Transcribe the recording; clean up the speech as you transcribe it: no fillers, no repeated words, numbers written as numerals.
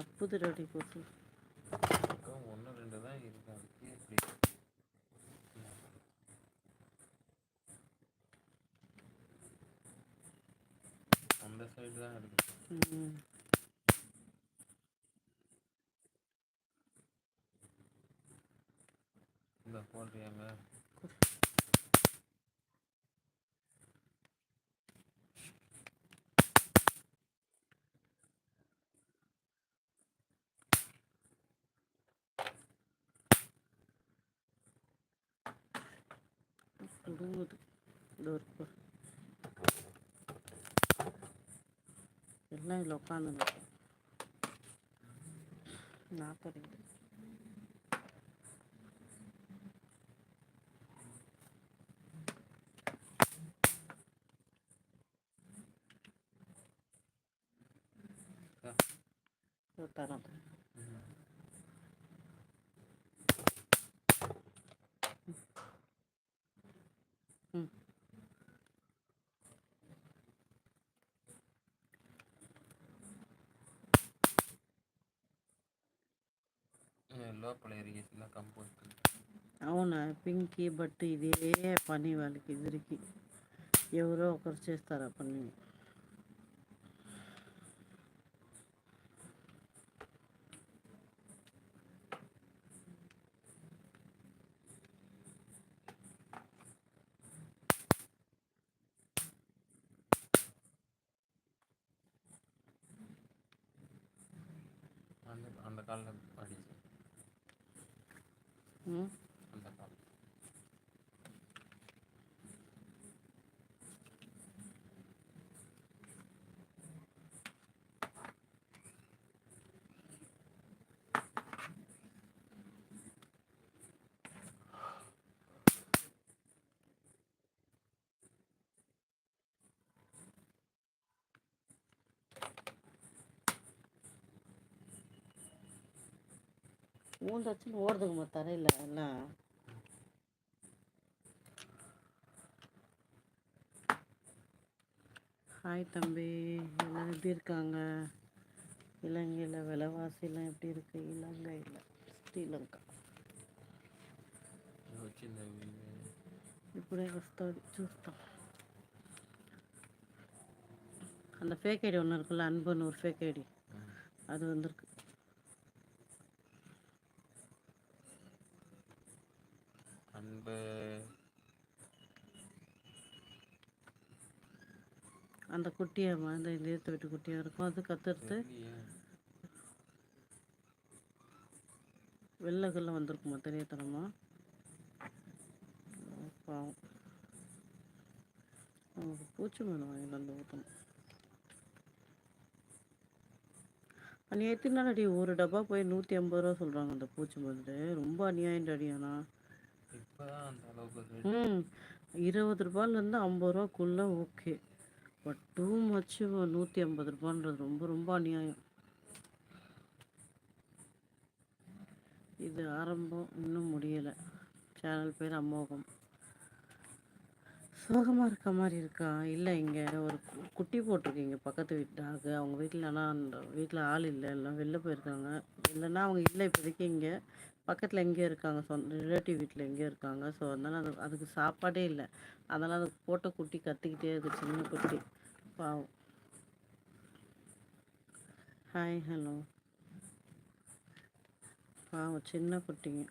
அப்புது ready கொசு. ஒன்று ரெண்டு தான் இருக்கு. அதுக்கு எப்படி அந்த சைடு தான் இருக்கு. இந்த போடுறியாங்க. குடுங்குது இந்த எல்லாம் இதில் உட்காந்து நாற்பது தரம். లోపల ఇరిగేషన్ కంపోస్ట్ అవునా పింకీ బట్ ఇదే పని వాళ్ళకి ఇద్దరికి ఎవరో ఒకరు చేస్తారు ఆ పని. அந்த காலில் அடிச்சு அந்த கால் ஊந்தாச்சுன்னு ஓடுதுங்கம்மா தரையில் எல்லாம். ஹாய் தம்பி, எல்லாம் எப்படி இருக்காங்க? இலங்கையில் விலைவாசிலாம் எப்படி இருக்கு? இலங்கையில் ஸ்ரீலங்கா ఇప్పుడే వస్తుంది చూస్తాం. அந்த ஃபேக் ஐடி ஒன்று இருக்குல்ல, அன்புன்னு ஒரு ஃபேக் ஐடி, அது வந்திருக்கு. அன்பு அந்த குட்டியாம்மா, அந்த நேற்று வீட்டு குட்டியாக இருக்கும், அது கற்றுறது வெள்ளைகள்லாம் வந்திருக்குமா தெரியத்தனமா. பாவம், அவங்களுக்கு பூச்சி மருந்து வாங்கிட்டு வந்து ஊற்றணும். நேற்று அடி ஒரு டப்பா போய் 150 ரூபா சொல்கிறாங்க அந்த பூச்சி மருந்து. ரொம்ப அநியாயம் அடி. ஆனால் 20 ரூபாயிலேருந்து 50 ரூபாக்குள்ளே ஓகே, பட் டூ மச்சு 150 ரூபான்றது ரொம்ப ரொம்ப அநியாயம். இது ஆரம்பம், இன்னும் முடியலை. சேனல் பேர் அமோகம். சோகமாக இருக்க மாதிரி இருக்கா? இல்லை, இங்கே ஒரு குட்டி போட்டிருக்கீங்க பக்கத்து வீட்டு டாகு. அவங்க வீட்டில், ஆனால் அந்த வீட்டில் ஆள் இல்லை, எல்லாம் வெளில போயிருக்காங்க. இல்லைன்னா அவங்க இல்லை இப்போதைக்கு. இங்கே பக்கத்தில் எங்கேயோ இருக்காங்க, சொந்த ரிலேட்டிவ் வீட்டில் எங்கேயோ இருக்காங்க. ஸோ அதனால் அதுக்கு சாப்பாடே இல்லை. அதனால் அதுக்கு போட்ட குட்டி கத்திக்கிட்டே இருக்குது, சின்ன குட்டி. பாவம். Hi, hello. பாவம் சின்ன குட்டிங்க.